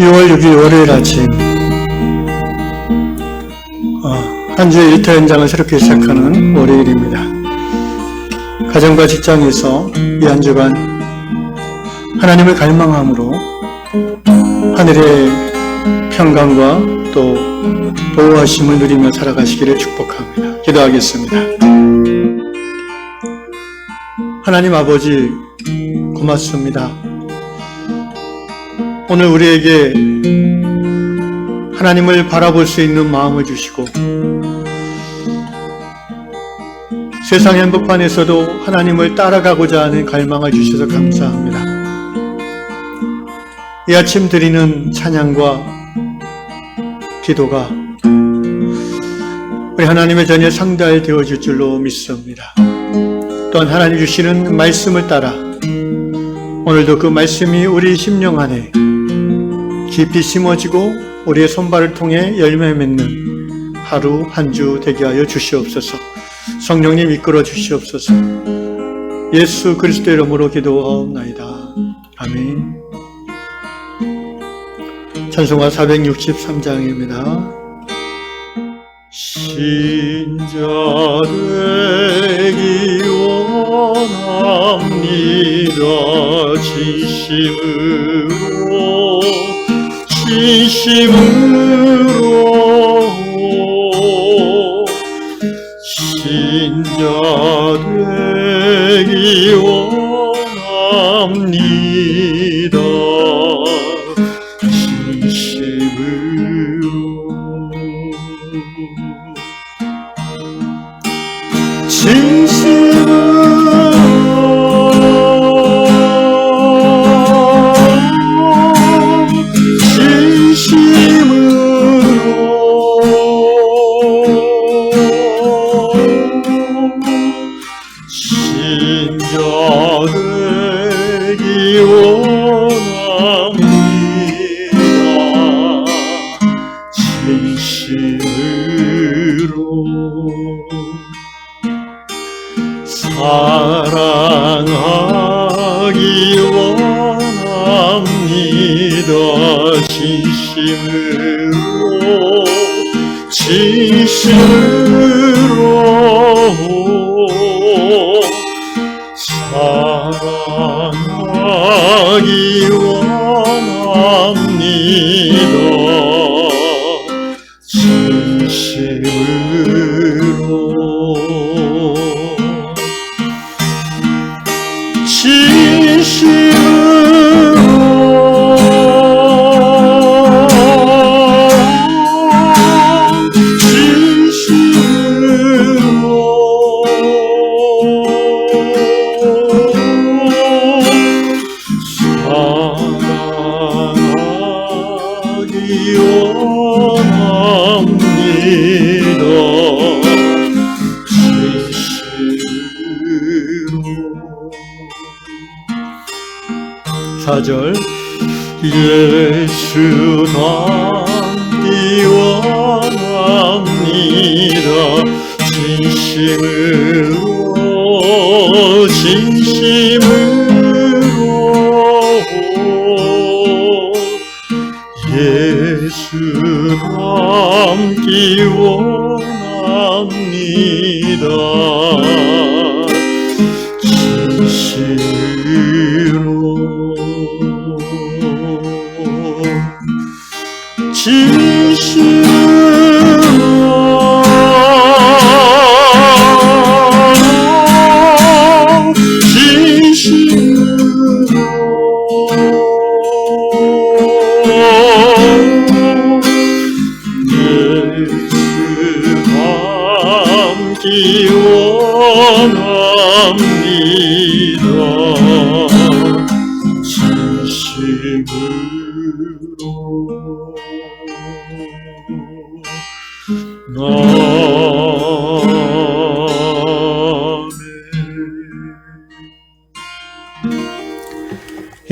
6월 6일 월요일 아침 한 주의 일터 연장을 새롭게 시작하는 월요일입니다. 가정과 직장에서 이 한 주간 하나님을 갈망함으로 하늘의 평강과 또 보호하심을 누리며 살아가시기를 축복합니다. 기도하겠습니다. 하나님 아버지 고맙습니다. 오늘 우리에게 하나님을 바라볼 수 있는 마음을 주시고 세상 행복판에서도 하나님을 따라가고자 하는 갈망을 주셔서 감사합니다. 이 아침 드리는 찬양과 기도가 우리 하나님의 전에 상달 되어질 줄로 믿습니다. 또한 하나님 주시는 말씀을 따라 오늘도 그 말씀이 우리 심령 안에 깊이 심어지고 우리의 손발을 통해 열매 맺는 하루 한 주 되게 하여 주시옵소서. 성령님 이끌어 주시옵소서. 예수 그리스도의 이름으로 기도하옵나이다. 아멘. 찬송가 463장입니다. 신자 되기 원합니다. 진심으로 신자 되기 원합니다. 사랑하기 원합니다. 진심으로 사랑하기 원합니다. 사절 예수 닮기 원합니다. 진심으로 예수 닮기 원합니다.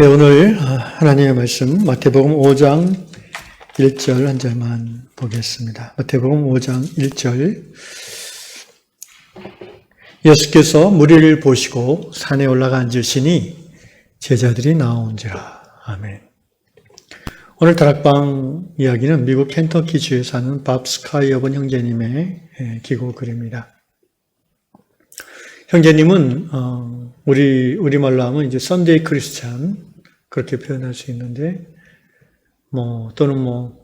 오늘 하나님의 말씀 마태복음 5장 1절 한 절만 보겠습니다. 마태복음 5장 1절 예수께서 무리를 보시고 산에 올라가 앉으시니 제자들이 나온지라. 아멘. 오늘 다락방 이야기는 미국 켄터키주에 사는 밥 스카이어번 형제님의 기고 글입니다. 형제님은 우리말로 하면 이제 선데이 크리스찬 그렇게 표현할 수 있는데 또는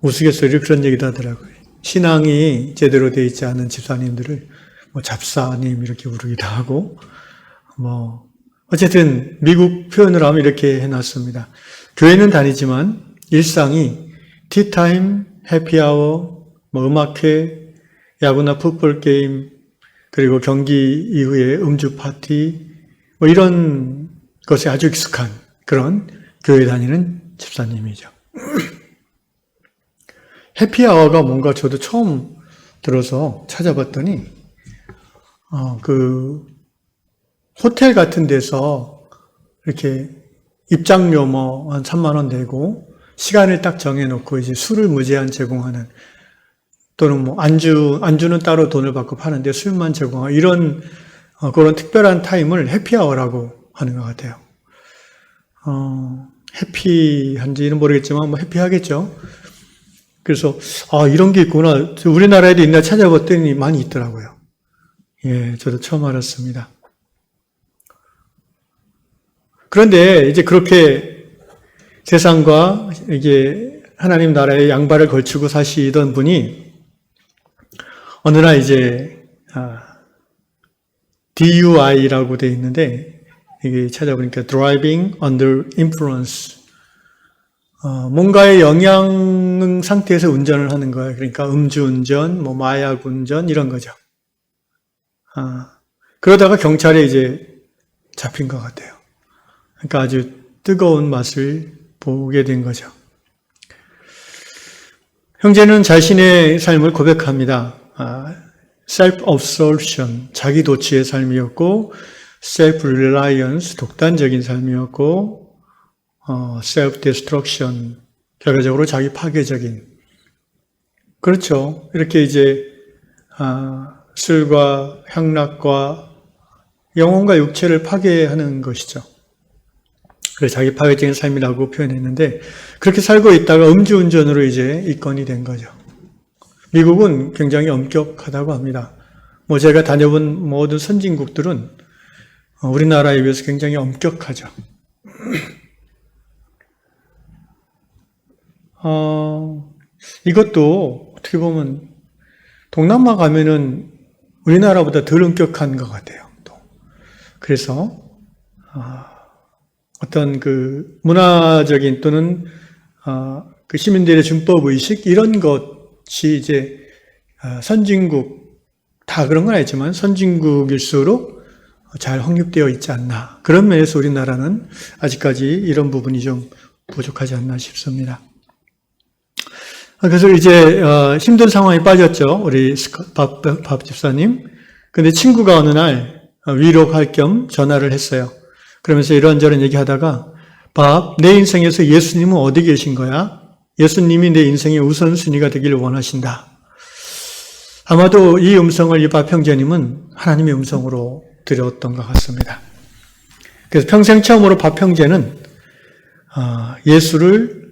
우스갯소리로 그런 얘기도 하더라고요. 신앙이 제대로 되어 있지 않은 집사님들을 잡사님 이렇게 부르기도 하고 어쨌든 미국 표현을 하면 이렇게 해놨습니다. 교회는 다니지만 일상이 티타임, 해피아워, 음악회, 야구나 풋볼 게임, 그리고 경기 이후에 음주 파티 이런 것에 아주 익숙한 그런 교회 다니는 집사님이죠. 해피아워가 뭔가 저도 처음 들어서 찾아봤더니 그 호텔 같은 데서 이렇게 입장료 한 3만 원 내고 시간을 딱 정해놓고 이제 술을 무제한 제공하는 또는 안주는 따로 돈을 받고 파는데 술만 제공하는 이런 그런 특별한 타임을 해피아워라고 하는 것 같아요. 해피한지는 모르겠지만 해피하겠죠. 그래서 이런 게 있구나. 우리나라에도 있나 찾아봤더니 많이 있더라고요. 예, 저도 처음 알았습니다. 그런데 이제 그렇게 세상과 이게 하나님 나라의 양발을 걸치고 사시던 분이 어느 날 이제 DUI라고 되어 있는데 이게 찾아보니까 Driving Under Influence 뭔가의 영향 상태에서 운전을 하는 거예요. 그러니까 음주운전, 마약 운전 이런 거죠. 그러다가 경찰에 이제 잡힌 것 같아요. 그러니까 아주 뜨거운 맛을 보게 된 거죠. 형제는 자신의 삶을 고백합니다. self-absorption, 자기 도취의 삶이었고, self-reliance, 독단적인 삶이었고, self-destruction, 결과적으로 자기 파괴적인. 그렇죠. 이렇게 이제 술과 향락과 영혼과 육체를 파괴하는 것이죠. 그래서 자기 파괴적인 삶이라고 표현했는데 그렇게 살고 있다가 음주운전으로 이제 입건이 된 거죠. 미국은 굉장히 엄격하다고 합니다. 제가 다녀본 모든 선진국들은 우리나라에 비해서 굉장히 엄격하죠. 이것도 어떻게 보면 동남아 가면은 우리나라보다 덜 엄격한 것 같아요. 또. 그래서 어떤 그 문화적인 또는 그 시민들의 준법 의식 이런 것이 이제 선진국 다 그런 건 아니지만 선진국일수록 잘 확립되어 있지 않나. 그런 면에서 우리나라는 아직까지 이런 부분이 좀 부족하지 않나 싶습니다. 그래서 이제 힘든 상황에 빠졌죠. 우리 밥 집사님. 근데 친구가 어느 날 위로할 겸 전화를 했어요. 그러면서 이런저런 얘기하다가 내 인생에서 예수님은 어디 계신 거야? 예수님이 내 인생의 우선순위가 되기를 원하신다. 아마도 이 음성을 이 밥 형제님은 하나님의 음성으로 들었던 것 같습니다. 그래서 평생 처음으로 밥 형제는 예수를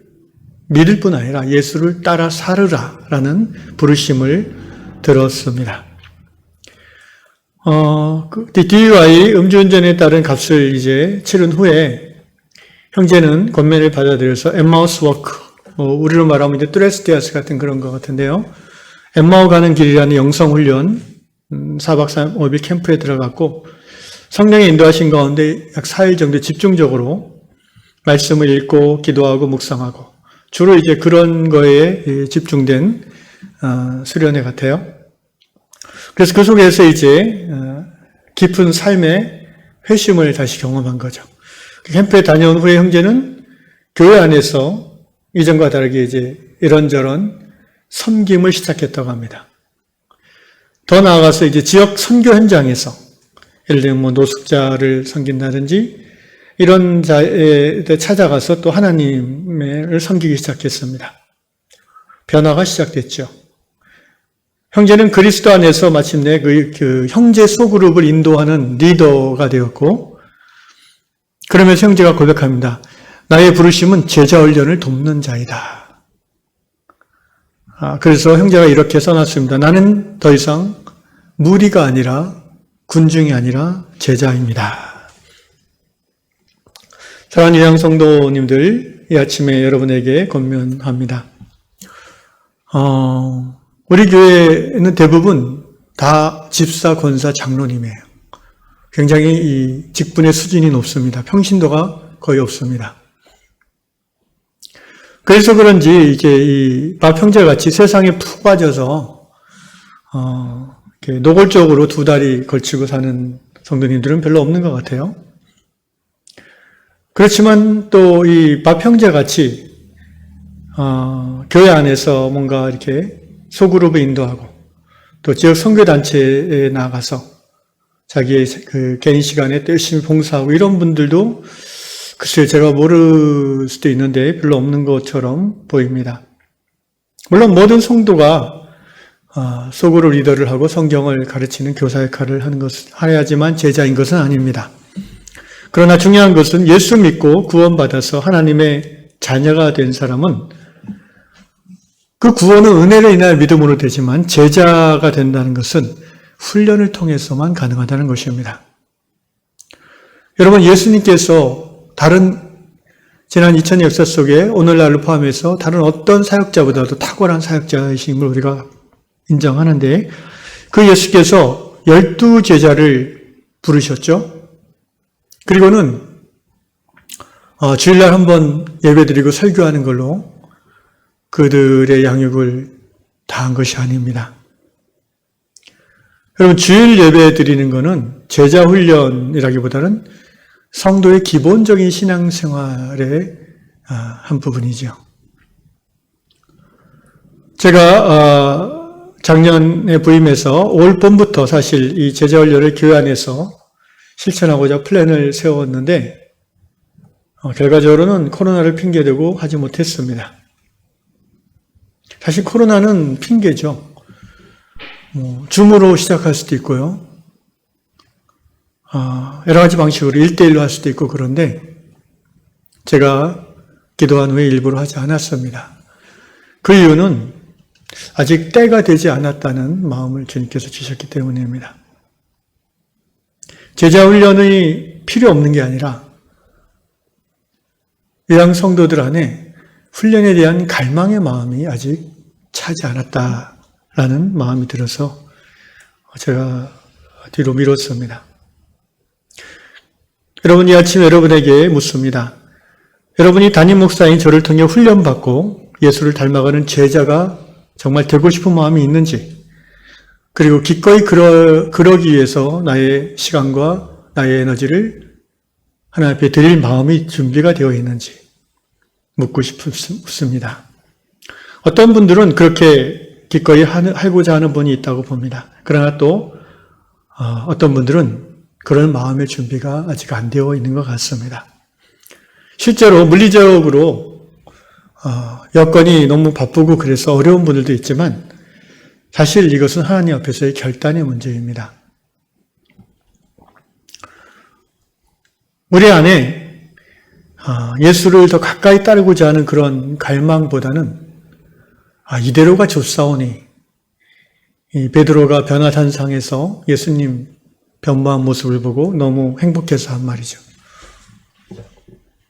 믿을 뿐 아니라 예수를 따라 살으라라는 부르심을 들었습니다. DUI 음주운전에 따른 값을 이제 치른 후에 형제는 권면을 받아들여서 엠마우스 워크, 우리로 말하면 이제 뚜레스디아스 같은 그런 것 같은데요. 엠마오 가는 길이라는 영성훈련 4박 5일 캠프에 들어갔고 성령의 인도하신 가운데 약 4일 정도 집중적으로 말씀을 읽고 기도하고 묵상하고 주로 이제 그런 거에 집중된 수련회 같아요. 그래서 그 속에서 이제 깊은 삶의 회심을 다시 경험한 거죠. 캠프에 다녀온 후에 형제는 교회 안에서 이전과 다르게 이제 이런저런 섬김을 시작했다고 합니다. 더 나아가서 이제 지역 선교 현장에서 예를 들면 노숙자를 섬긴다든지 이런 자에 찾아가서 또 하나님을 섬기기 시작했습니다. 변화가 시작됐죠. 형제는 그리스도 안에서 마침내 그 형제 소그룹을 인도하는 리더가 되었고, 그러면서 형제가 고백합니다. 나의 부르심은 제자 훈련을 돕는 자이다. 그래서 형제가 이렇게 써놨습니다. 나는 더 이상 무리가 아니라 군중이 아니라 제자입니다. 사랑하는 유양 성도님들, 이 아침에 여러분에게 권면합니다. 우리 교회는 대부분 다 집사, 권사, 장로님이에요. 굉장히 이 직분의 수준이 높습니다. 평신도가 거의 없습니다. 그래서 그런지 이제 이 마평제같이 세상에 푹 빠져서 이렇게 노골적으로 두 다리 걸치고 사는 성도님들은 별로 없는 것 같아요. 그렇지만 또 이 마평제같이 교회 안에서 뭔가 이렇게 소그룹을 인도하고 또 지역 선교단체에 나가서 자기의 그 개인 시간에 또 열심히 봉사하고 이런 분들도 글쎄요, 제가 모를 수도 있는데 별로 없는 것처럼 보입니다. 물론 모든 성도가 소그룹 리더를 하고 성경을 가르치는 교사 역할을 해야지만 제자인 것은 아닙니다. 그러나 중요한 것은 예수 믿고 구원받아서 하나님의 자녀가 된 사람은 그 구원은 은혜로 인하여 믿음으로 되지만 제자가 된다는 것은 훈련을 통해서만 가능하다는 것입니다. 여러분, 예수님께서 다른 지난 2000년 역사 속에 오늘날을 포함해서 다른 어떤 사역자보다도 탁월한 사역자이심을 우리가 인정하는데 그 예수께서 12제자를 부르셨죠. 그리고는 주일날 한번 예배드리고 설교하는 걸로 그들의 양육을 다한 것이 아닙니다. 여러분, 주일 예배 드리는 것은 제자 훈련이라기보다는 성도의 기본적인 신앙생활의 한 부분이죠. 제가 작년에 부임해서 올 봄부터 사실 이 제자 훈련을 교회 안에서 실천하고자 플랜을 세웠는데 결과적으로는 코로나를 핑계대고 하지 못했습니다. 사실 코로나는 핑계죠. 줌으로 시작할 수도 있고요. 여러 가지 방식으로 1대1로 할 수도 있고 그런데 제가 기도한 후에 일부러 하지 않았습니다. 그 이유는 아직 때가 되지 않았다는 마음을 주님께서 주셨기 때문입니다. 제자 훈련이 필요 없는 게 아니라 유양 성도들 안에 훈련에 대한 갈망의 마음이 아직 차지 않았다라는 마음이 들어서 제가 뒤로 미뤘습니다. 여러분, 이 아침 여러분에게 묻습니다. 여러분이 담임 목사인 저를 통해 훈련받고 예수를 닮아가는 제자가 정말 되고 싶은 마음이 있는지, 그리고 기꺼이 그러기 위해서 나의 시간과 나의 에너지를 하나님 앞에 드릴 마음이 준비가 되어 있는지 묻고 싶습니다. 어떤 분들은 그렇게 기꺼이 하고자 하는 분이 있다고 봅니다. 그러나 또 어떤 분들은 그런 마음의 준비가 아직 안 되어 있는 것 같습니다. 실제로 물리적으로 여건이 너무 바쁘고 그래서 어려운 분들도 있지만 사실 이것은 하나님 앞에서의 결단의 문제입니다. 우리 안에 예수를 더 가까이 따르고자 하는 그런 갈망보다는 이대로가 좋사오니, 이 베드로가 변화산상에서 예수님 변모한 모습을 보고 너무 행복해서 한 말이죠.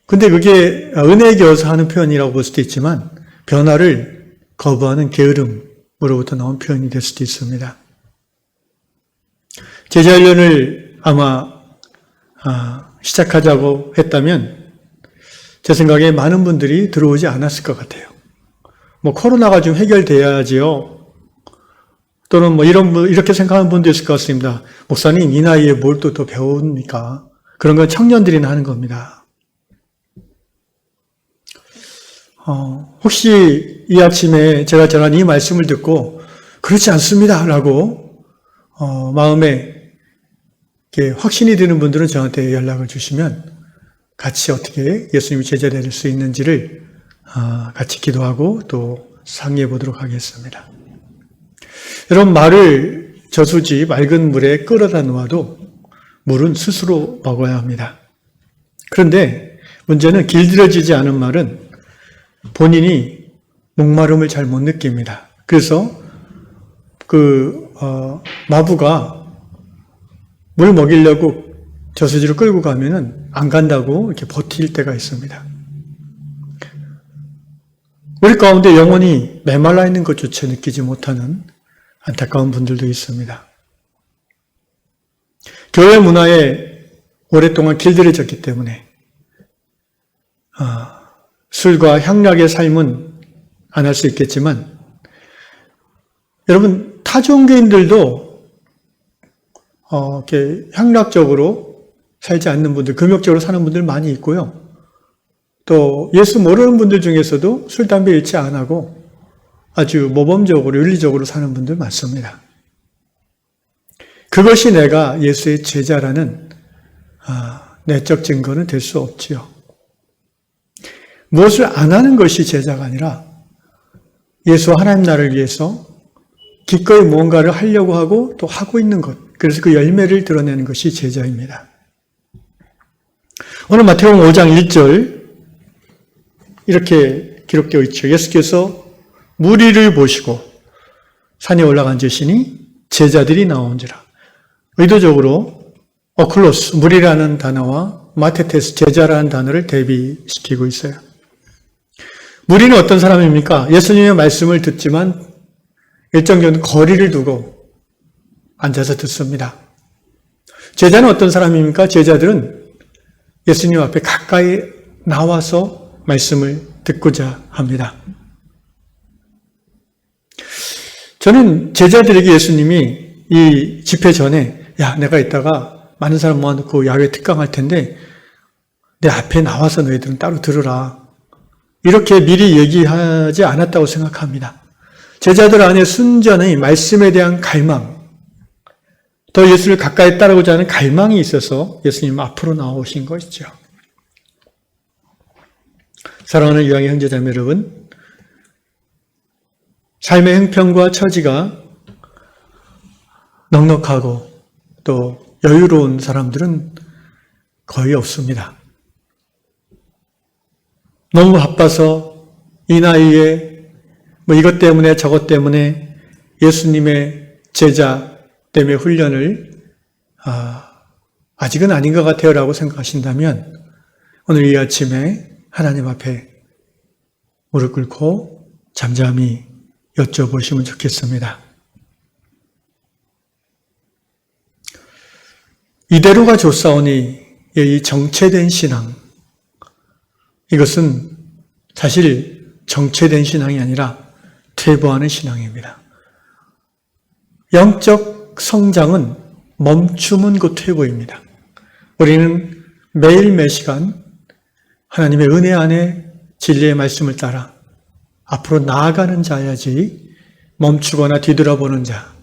근데 그게 은혜에 겨워서 하는 표현이라고 볼 수도 있지만 변화를 거부하는 게으름으로부터 나온 표현이 될 수도 있습니다. 제자 훈련을 아마 시작하자고 했다면 제 생각에 많은 분들이 들어오지 않았을 것 같아요. 코로나가 좀 해결돼야지요. 또는 이렇게 생각하는 분도 있을 것 같습니다. 목사님, 이 나이에 뭘 또 더 배웁니까? 그런 건 청년들이나 하는 겁니다. 혹시 이 아침에 제가 전한 이 말씀을 듣고 그렇지 않습니다 라고 마음에 확신이 드는 분들은 저한테 연락을 주시면 같이 어떻게 예수님이 제자 될 수 있는지를 같이 기도하고 또 상의해 보도록 하겠습니다. 여러분, 말을 저수지 맑은 물에 끌어다 놓아도 물은 스스로 먹어야 합니다. 그런데 문제는 길들여지지 않은 말은 본인이 목마름을 잘 못 느낍니다. 그래서 마부가 물 먹이려고 저수지로 끌고 가면은 안 간다고 이렇게 버틸 때가 있습니다. 우리 가운데 영혼이 메말라 있는 것조차 느끼지 못하는 안타까운 분들도 있습니다. 교회 문화에 오랫동안 길들여졌기 때문에 술과 향락의 삶은 안 할 수 있겠지만 여러분 타종교인들도 이렇게 향락적으로 살지 않는 분들, 금욕적으로 사는 분들 많이 있고요. 또 예수 모르는 분들 중에서도 술, 담배 일치 안 하고 아주 모범적으로 윤리적으로 사는 분들 많습니다. 그것이 내가 예수의 제자라는 내적 증거는 될 수 없지요. 무엇을 안 하는 것이 제자가 아니라 예수 하나님 나라를 위해서 기꺼이 무언가를 하려고 하고 또 하고 있는 것, 그래서 그 열매를 드러내는 것이 제자입니다. 오늘 마태복음 5장 1절 이렇게 기록되어 있죠. 예수께서 무리를 보시고 산에 올라가 앉으시니 제자들이 나온지라. 의도적으로 어클로스, 무리라는 단어와 마테테스, 제자라는 단어를 대비시키고 있어요. 무리는 어떤 사람입니까? 예수님의 말씀을 듣지만 일정 정도 거리를 두고 앉아서 듣습니다. 제자는 어떤 사람입니까? 제자들은 예수님 앞에 가까이 나와서 말씀을 듣고자 합니다. 저는 제자들에게 예수님이 이 집회 전에 내가 이따가 많은 사람 모아놓고 야외 특강할 텐데 내 앞에 나와서 너희들은 따로 들으라. 이렇게 미리 얘기하지 않았다고 생각합니다. 제자들 안에 순전히 말씀에 대한 갈망, 더 예수를 가까이 따르고자 하는 갈망이 있어서 예수님 앞으로 나오신 것이죠. 사랑하는 유양의 형제자매 여러분, 삶의 형편과 처지가 넉넉하고 또 여유로운 사람들은 거의 없습니다. 너무 바빠서 이 나이에 이것 때문에 저것 때문에 예수님의 제자 때문에 훈련을 아직은 아닌 것 같아요 라고 생각하신다면 오늘 이 아침에 하나님 앞에 무릎 꿇고 잠잠히 여쭤보시면 좋겠습니다. 이대로가 좋사오니 이 정체된 신앙, 이것은 사실 정체된 신앙이 아니라 퇴보하는 신앙입니다. 영적 성장은 멈춤은 곧 퇴보입니다. 우리는 매일 매시간 하나님의 은혜 안에 진리의 말씀을 따라 앞으로 나아가는 자야지 멈추거나 뒤돌아보는 자.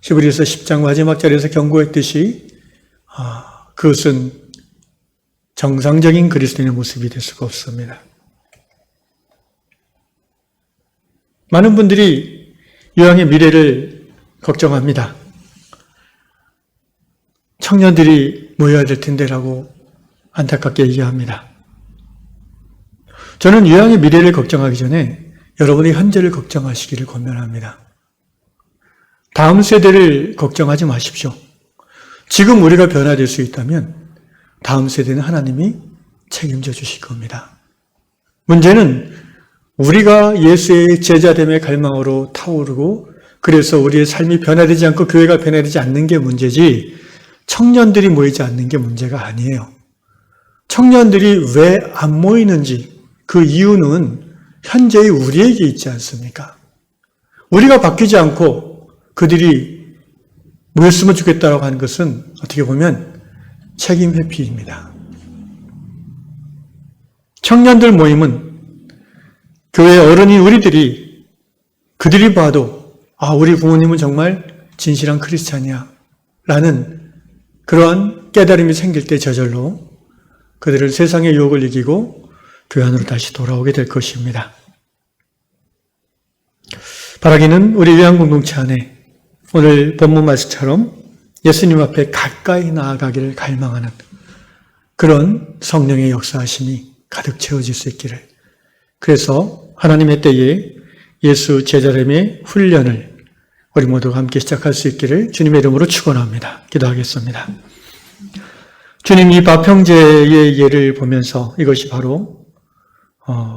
히브리서 10장 마지막 절에서 경고했듯이 그것은 정상적인 그리스도인의 모습이 될 수가 없습니다. 많은 분들이 요양의 미래를 걱정합니다. 청년들이 모여야 될 텐데라고 안타깝게 얘기합니다. 저는 요양의 미래를 걱정하기 전에 여러분의 현재를 걱정하시기를 권면합니다. 다음 세대를 걱정하지 마십시오. 지금 우리가 변화될 수 있다면 다음 세대는 하나님이 책임져 주실 겁니다. 문제는 우리가 예수의 제자됨의 갈망으로 타오르고 그래서 우리의 삶이 변화되지 않고 교회가 변화되지 않는 게 문제지 청년들이 모이지 않는 게 문제가 아니에요. 청년들이 왜 안 모이는지 그 이유는 현재의 우리에게 있지 않습니까? 우리가 바뀌지 않고 그들이 모였으면 좋겠다라고 하는 것은 어떻게 보면 책임 회피입니다. 청년들 모임은 교회 어른인 우리들이 그들이 봐도 우리 부모님은 정말 진실한 크리스찬이야 라는 그러한 깨달음이 생길 때 저절로 그들을 세상의 유혹을 이기고 교회 안으로 다시 돌아오게 될 것입니다. 바라기는 우리 요양 공동체 안에 오늘 본문 말씀처럼 예수님 앞에 가까이 나아가기를 갈망하는 그런 성령의 역사하심이 가득 채워질 수 있기를. 그래서 하나님의 때에 예수 제자됨의 훈련을 우리 모두가 함께 시작할 수 있기를 주님의 이름으로 축원합니다. 기도하겠습니다. 주님, 이 바평제의 예를 보면서 이것이 바로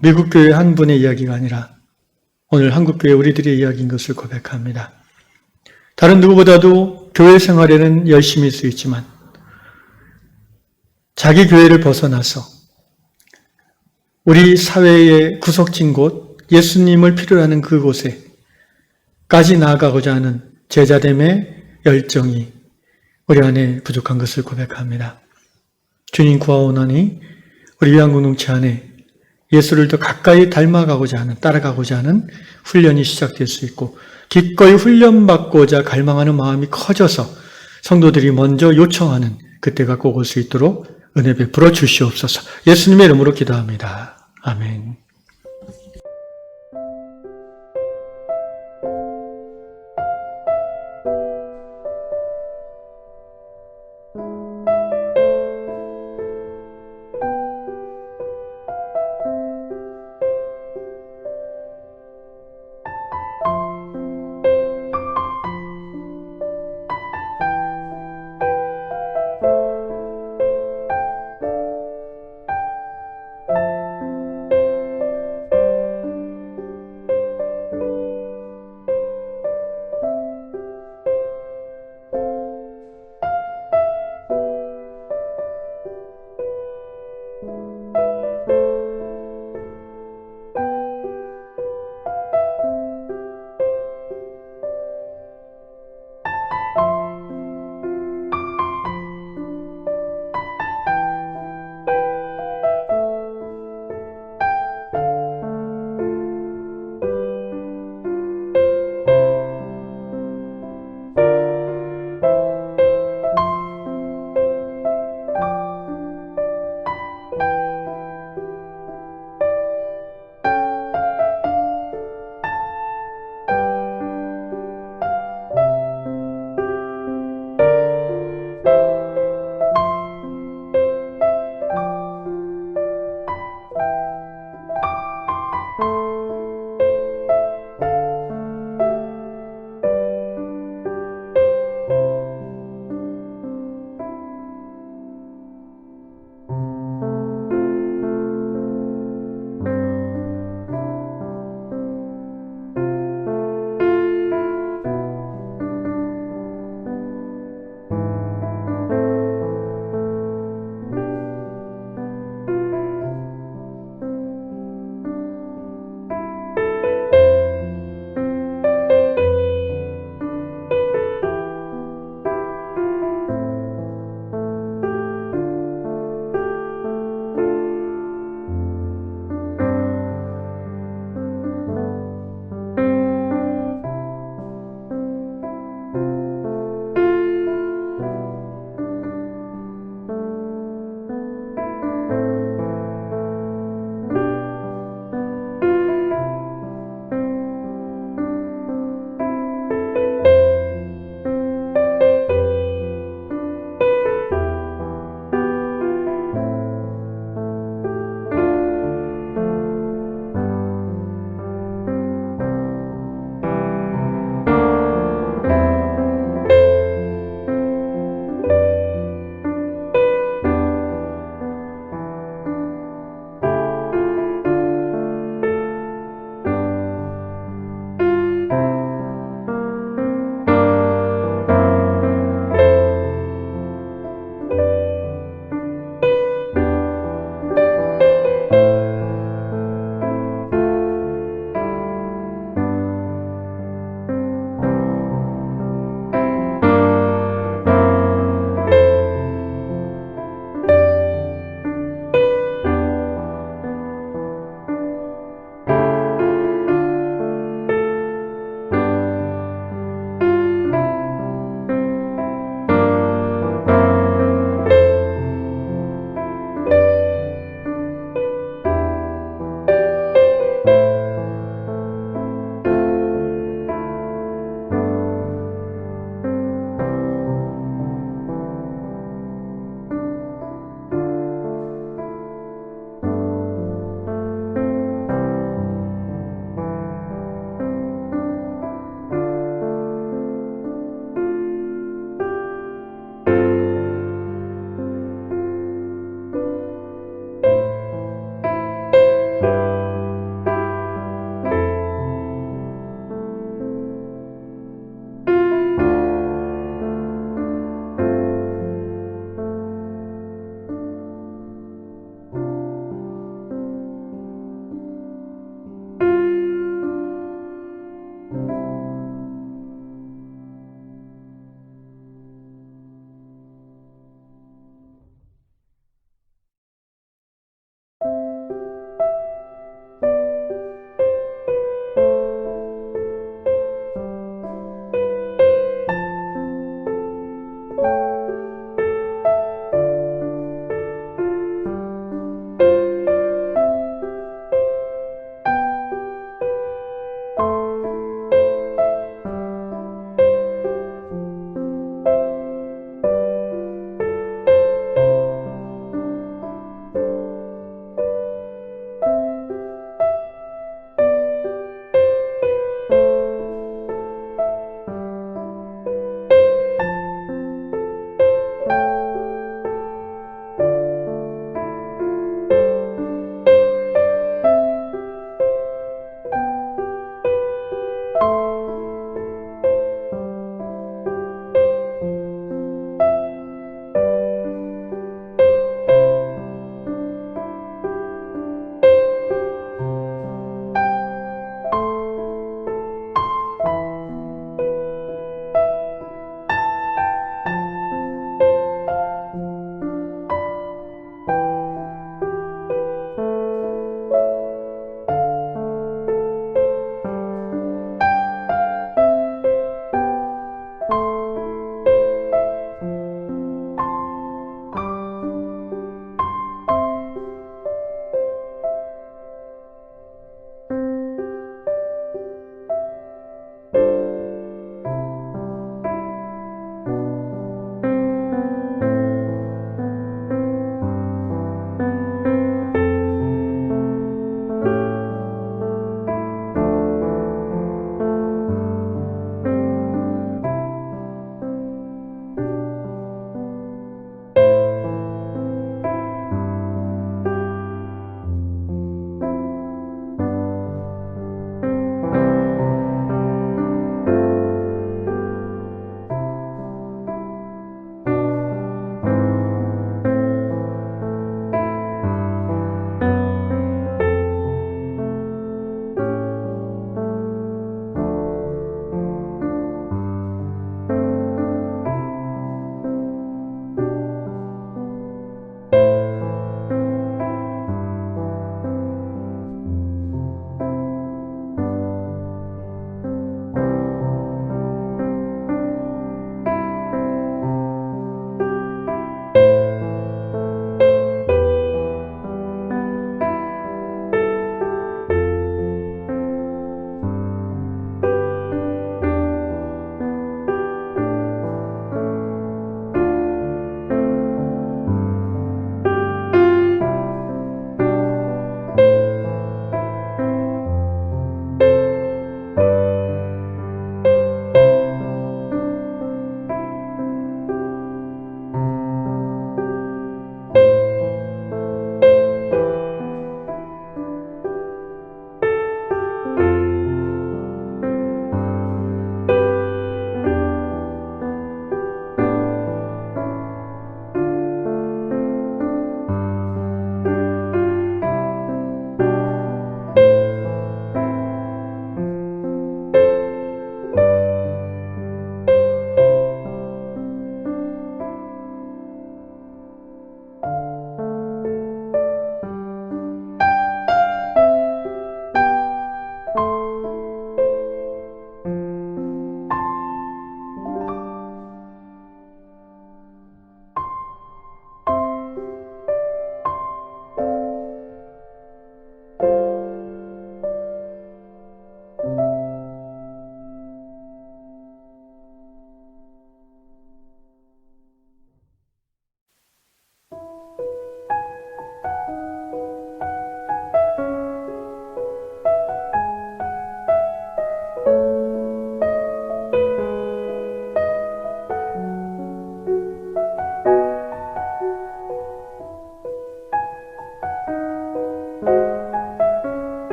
미국 교회 한 분의 이야기가 아니라 오늘 한국 교회 우리들의 이야기인 것을 고백합니다. 다른 누구보다도 교회 생활에는 열심히 수 있지만 자기 교회를 벗어나서 우리 사회의 구석진 곳, 예수님을 필요로 하는 그곳에까지 나아가고자 하는 제자됨의 열정이 우리 안에 부족한 것을 고백합니다. 주님 구하오나니 우리 위안공동체 안에 예수를 더 가까이 닮아가고자 하는, 따라가고자 하는 훈련이 시작될 수 있고 기꺼이 훈련받고자 갈망하는 마음이 커져서 성도들이 먼저 요청하는 그때가 꼭 올 수 있도록 은혜 베풀어 주시옵소서. 예수님의 이름으로 기도합니다. 아멘.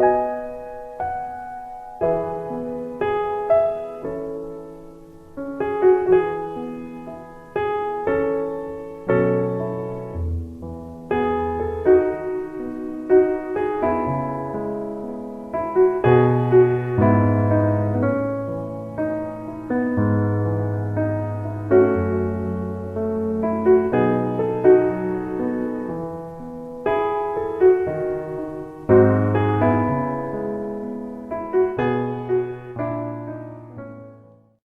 주옵소서.